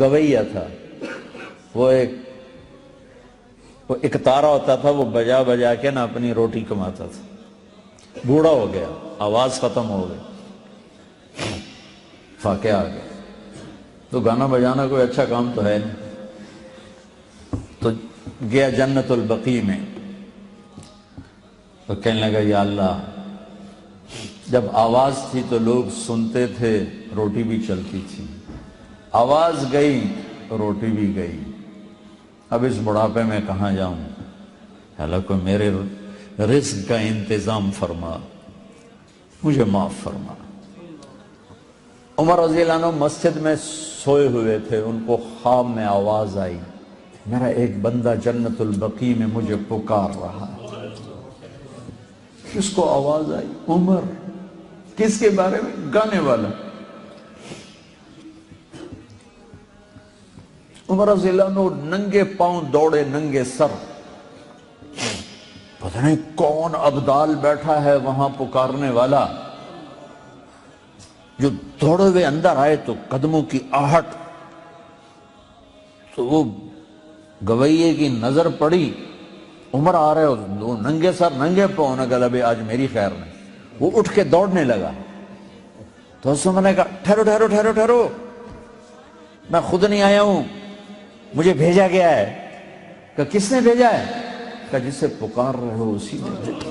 گویہ تھا، وہ ایک تارا ہوتا تھا، وہ بجا بجا کے نا اپنی روٹی کماتا تھا. بوڑھا ہو گیا، آواز ختم ہو گئی، فاقہ آ گیا. تو گانا بجانا کوئی اچھا کام تو ہے نہیں. تو گیا جنت البقیع میں، تو کہنے لگا یا اللہ، جب آواز تھی تو لوگ سنتے تھے، روٹی بھی چلتی تھی. آواز گئی، روٹی بھی گئی. اب اس بڑھاپے میں کہاں جاؤں؟ حالانکہ میرے رزق کا انتظام فرما، مجھے معاف فرما. عمر رضی اللہ عنہ مسجد میں سوئے ہوئے تھے، ان کو خواب میں آواز آئی، میرا ایک بندہ جنت البقیع میں مجھے پکار رہا ہے. کس کو آواز آئی؟ عمر. کس کے بارے میں؟ گانے والا. عمر رضی اللہ عنہ ننگے پاؤں دوڑے، ننگے سر. پتہ نہیں کون ابدال بیٹھا ہے وہاں پکارنے والا. جو دوڑے ہوئے اندر آئے تو قدموں کی آہٹ، تو وہ گویے کی نظر پڑی، عمر آ رہے ہو ننگے سر ننگے پاؤں. نے کہا ابھی آج میری خیر نہیں. وہ اٹھ کے دوڑنے لگا. تو اس نے کہا ٹھہرو ٹھہرو ٹھہرو ٹھہرو، میں خود نہیں آیا ہوں، مجھے بھیجا گیا ہے. کہ کس نے بھیجا ہے؟ کہ جس سے پکار رہے ہو اسی نے بھیجا.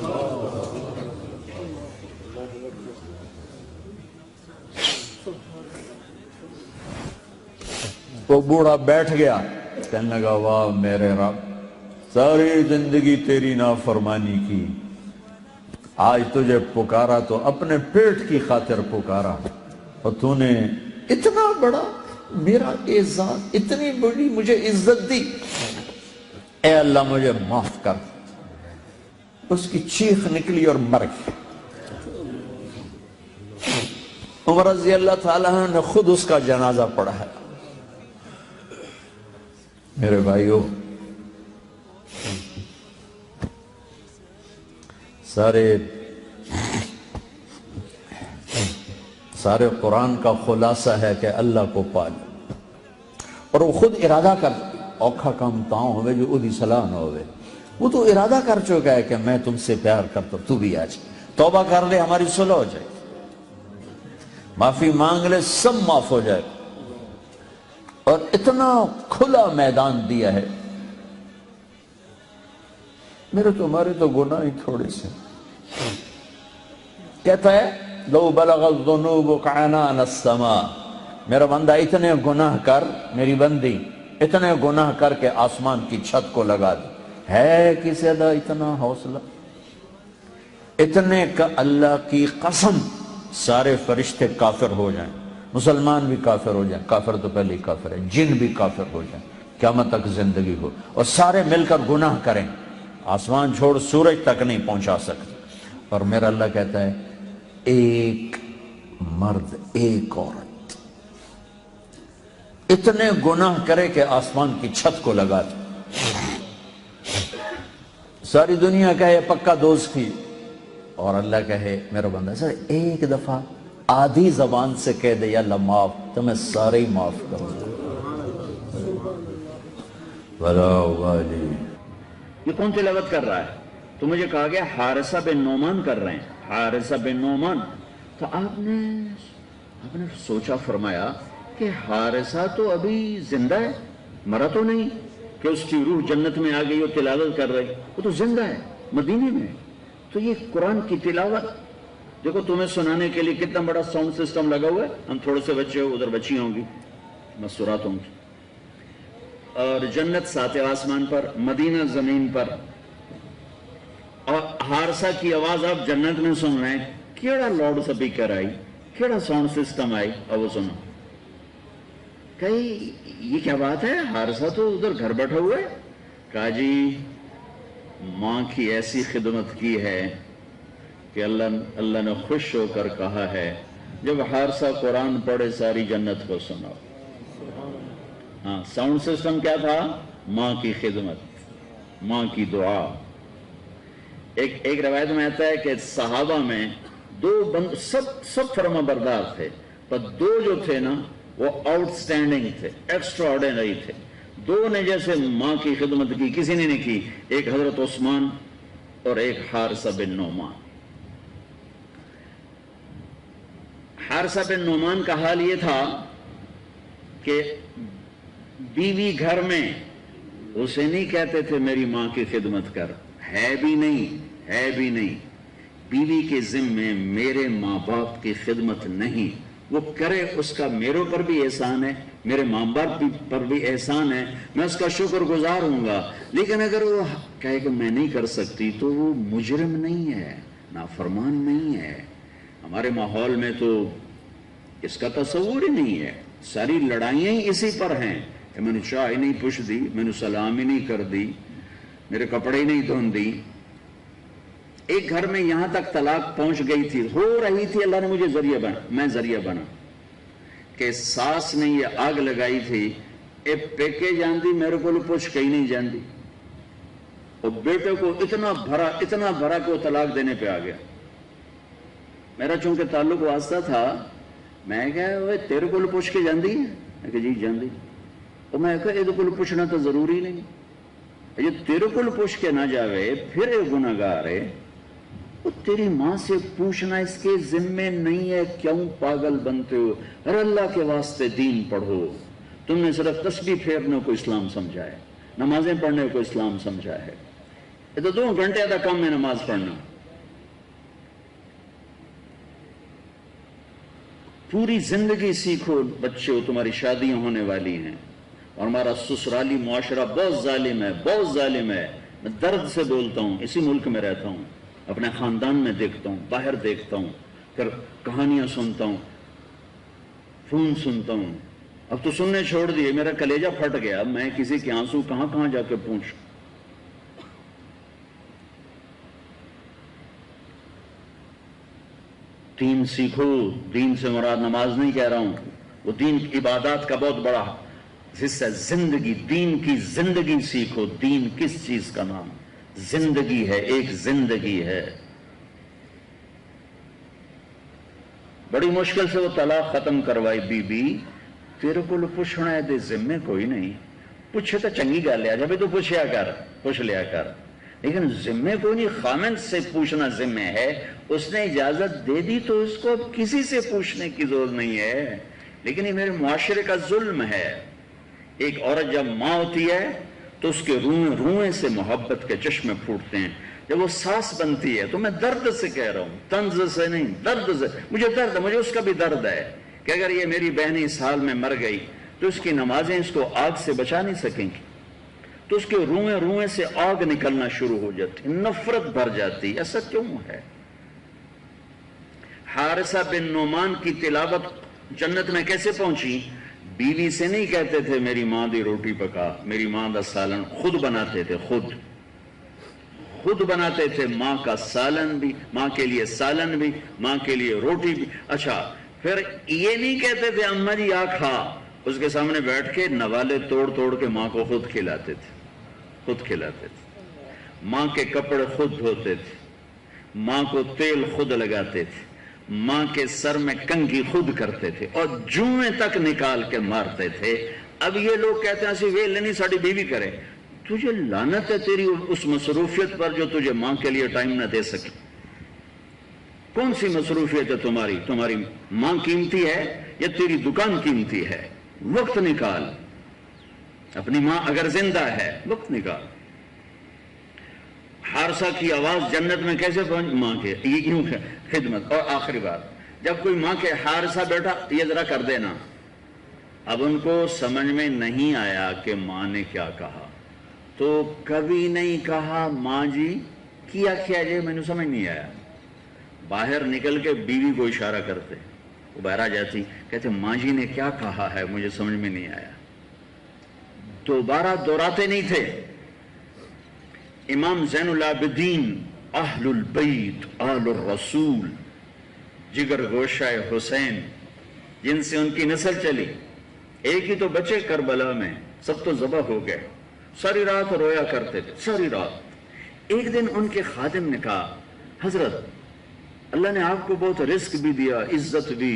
وہ بوڑھا بیٹھ گیا، کہنے لگا واہ میرے رب، ساری زندگی تیری نافرمانی کی، آج تجھے پکارا تو اپنے پیٹ کی خاطر پکارا، اور تو نے اتنا بڑا میرا اعزاز، اتنی بڑی مجھے عزت دی. اے اللہ مجھے معاف کر. اس کی چیخ نکلی اور مر گئی. عمر رضی اللہ تعالیٰ عنہ نے خود اس کا جنازہ پڑھا ہے. میرے بھائیو، سارے قرآن کا خلاصہ ہے کہ اللہ کو پالو. اور وہ خود ارادہ کر، اوکھا کام تاؤں ہوئے جو ادھی صلاح نہ ہوئے. وہ تو ارادہ کر چکا ہے کہ میں تم سے پیار کرتا ہوں، تو بھی آ جائے، توبہ کر لے، ہماری صلح ہو جائے، معافی مانگ لے، سب معاف ہو جائے. اور اتنا کھلا میدان دیا ہے. میرے تمہارے تو گناہ ہی تھوڑے سے. کہتا ہے لو بلغ الذنوب عنان السماء، میرا بندہ اتنے گناہ کر، میری بندی اتنے گناہ کر کے آسمان کی چھت کو لگا دی. ہے کسی ادا اتنا حوصلہ؟ اتنے کا اللہ کی قسم سارے فرشتے کافر ہو جائیں، مسلمان بھی کافر ہو جائیں، کافر تو پہلے ہی کافر ہے، جن بھی کافر ہو جائیں، قیامت تک زندگی ہو، اور سارے مل کر گناہ کریں، آسمان چھوڑ سورج تک نہیں پہنچا سکتے. اور میرا اللہ کہتا ہے ایک مرد ایک عورت اتنے گناہ کرے کہ آسمان کی چھت کو لگا دے. ساری دنیا کہے پکا دوست تھی، اور اللہ کہے میرا بندہ سر ایک دفعہ آدھی زبان سے کہہ دے یا اللہ معاف، تو میں سارے ہی معاف کروں گا. ولا والی. یہ کون تلاوت کر رہا ہے؟ تو مجھے کہا گیا حارثہ بن نعمان کر رہے ہیں، حارثہ بن نعمان. تو آپ نے سوچا، فرمایا کہ حارثہ تو ابھی زندہ ہے، مرا تو نہیں کہ اس کی روح جنت میں آ گئی اور تلاوت کر رہی، وہ تو زندہ ہے مدینے میں. تو یہ قرآن کی تلاوت دیکھو، تمہیں سنانے کے لیے کتنا بڑا ساؤنڈ سسٹم لگا ہوا ہے. ہم تھوڑے سے بچے ہو، ادھر بچی ہوں گی، مسورات ہوں گی، اور جنت ساتویں آسمان پر، مدینہ زمین پر، اور حارثہ کی آواز آپ جنت میں سن رہے ہیں. کیڑا لاؤڈ سپیکر آئی، کیڑا ساؤنڈ سسٹم آئی، اور وہ سنو. کہی یہ کیا بات ہے، حارثہ تو ادھر گھر بیٹھا ہوا ہے. کہا جی ماں کی ایسی خدمت کی ہے کہ اللہ نے خوش ہو کر کہا ہے جب حارثہ قرآن پڑھے ساری جنت کو سناؤ. ہاں، ساؤنڈ سسٹم کیا تھا؟ ماں کی خدمت، ماں کی دعا. ایک روایت میں آتا ہے کہ صحابہ میں دو سب فرما بردار تھے، پر دو جو تھے نا وہ آؤٹ سٹینڈنگ تھے، ایکسٹرا آرڈینری تھے. دو نے جیسے ماں کی خدمت کی کسی نے نہیں کی، ایک حضرت عثمان اور ایک حارثہ بن نعمان. حارثہ بن نعمان کا حال یہ تھا کہ بیوی گھر میں اسے نہیں کہتے تھے میری ماں کی خدمت کر، ہے بھی نہیں. بیوی کے ذمے میرے ماں باپ کی خدمت نہیں، وہ کرے اس کا میرے پر بھی احسان ہے، میرے ماں باپ پر بھی احسان ہے، میں اس کا شکر گزار ہوں گا. لیکن اگر وہ کہے کہ میں نہیں کر سکتی تو وہ مجرم نہیں ہے، نافرمان نہیں ہے. ہمارے ماحول میں تو اس کا تصور ہی نہیں ہے. ساری لڑائیاں ہی اسی پر ہیں کہ میں نے چائے نہیں پوچھ دی، میں نے سلام ہی نہیں کر دی، میرے کپڑے ہی نہیں دھون دی. ایک گھر میں یہاں تک طلاق پہنچ گئی تھی، ہو رہی تھی، اللہ نے مجھے میں ذریعہ بنا کہ ساس نے یہ آگ لگائی تھی، اے پیکے جاندی میرے کو پوچھ کہیں نہیں جاندی، اور بیٹے کو اتنا بھرا کہ وہ طلاق دینے پہ آ گیا. میرا چونکہ تعلق واسطہ تھا، میں کہا تیرے کو پوچھ کے جاندی ہے؟ میں کہا جی جاندی. اور میں کہا یہ کو پوچھنا تو ضروری نہیں، یہ تیرے کو پوچھ کے نہ جاوے پھر یہ گناہگار ہے. وہ تیری ماں سے پوچھنا اس کے ذمے نہیں ہے، کیوں پاگل بنتے ہو؟ ہر اللہ کے واسطے دین پڑھو. تم نے صرف تسبیح پھیرنے کو اسلام سمجھا ہے، نمازیں پڑھنے کو اسلام سمجھا ہے. یہ تو 2 گھنٹے کا کام ہے نماز پڑھنا. پوری زندگی سیکھو بچے، تمہاری شادیاں ہونے والی ہیں، اور ہمارا سسرالی معاشرہ بہت ظالم ہے. میں درد سے بولتا ہوں، اسی ملک میں رہتا ہوں، اپنے خاندان میں دیکھتا ہوں، باہر دیکھتا ہوں، پھر کہانیاں سنتا ہوں، فون سنتا ہوں. اب تو سننے چھوڑ دیے، میرا کلیجہ پھٹ گیا. میں کسی کے آنسو کہاں جا کے پوچھوں. دین سیکھو. دین سے مراد نماز نہیں کہہ رہا ہوں، وہ دین کی عبادات کا بہت بڑا حصہ. زندگی، دین کی زندگی سیکھو. دین کس چیز کا نام؟ زندگی ہے، ایک زندگی ہے. بڑی مشکل سے وہ طلاق ختم کروائی. بی تیرے کو پوچھنا ہے دے ذمے کوئی نہیں، پوچھے تو چنگی گل ہے، جب تو پوچھ لیا کر، لیکن ذمے کوئی نہیں. خامن سے پوچھنا ذمے ہے، اس نے اجازت دے دی تو اس کو اب کسی سے پوچھنے کی ضرورت نہیں ہے. لیکن یہ میرے معاشرے کا ظلم ہے. ایک عورت جب ماں ہوتی ہے تو اس کے روئیں سے محبت کے چشمے پھوٹتے ہیں. جب وہ ساس بنتی ہے تو میں درد سے کہہ رہا ہوں، طنز سے نہیں، درد سے. مجھے درد ہے، مجھے اس کا بھی درد ہے کہ اگر یہ میری بہن اس حال میں مر گئی تو اس کی نمازیں اس کو آگ سے بچا نہیں سکیں گی. تو اس کے روئیں سے آگ نکلنا شروع ہو جاتی، نفرت بھر جاتی. ایسا کیوں ہے؟ حارثہ بن نعمان کی تلاوت جنت میں کیسے پہنچی؟ بیوی سے نہیں کہتے تھے میری ماں دی روٹی پکا، میری ماں دا سالن. خود بناتے تھے، خود بناتے تھے. ماں کا سالن بھی، ماں کے لیے سالن بھی، ماں کے لیے روٹی بھی. اچھا پھر یہ نہیں کہتے تھے اماں جی آ کھا، اس کے سامنے بیٹھ کے نوالے توڑ کے ماں کو خود کھلاتے تھے. ماں کے کپڑے خود دھوتے تھے، ماں کو تیل خود لگاتے تھے، ماں کے سر میں کنگھی خود کرتے تھے، اور جوئیں تک نکال کے مارتے تھے. اب یہ لوگ کہتے ہیں اسی ویل نہیں ساڑی بیوی کرے. تجھے لعنت ہے تیری اس مصروفیت پر جو تجھے ماں کے لیے ٹائم نہ دے سکے. کون سی مصروفیت ہے تمہاری ماں قیمتی ہے یا تیری دکان قیمتی ہے؟ وقت نکال. اپنی ماں اگر زندہ ہے وقت نکال. حارثہ کی آواز جنت میں کیسے پہنچ؟ ماں کے یوں خدمت. اور آخری بات، جب کوئی ماں کے حارثہ بیٹھا یہ ذرا کر دینا. اب ان کو سمجھ میں نہیں آیا کہ ماں نے کیا کہا، تو کبھی نہیں کہا ماں جی کیا جی، میں نے سمجھ نہیں آیا. باہر نکل کے بیوی کو اشارہ کرتے، وہ باہر آ جاتی، کہتے ماں جی نے کیا کہا ہے مجھے سمجھ میں نہیں آیا. دوبارہ دہراتے نہیں تھے. امام زین العابدین اہل البیت آل الرسول، جگر گوشہ حسین، جن سے ان کی نسل چلی، ایک ہی تو بچے کربلا میں، سب تو ذبح ہو گئے. ساری رات رویا کرتے تھے، ساری رات. ایک دن ان کے خادم نے کہا حضرت اللہ نے آپ کو بہت رزق بھی دیا، عزت بھی،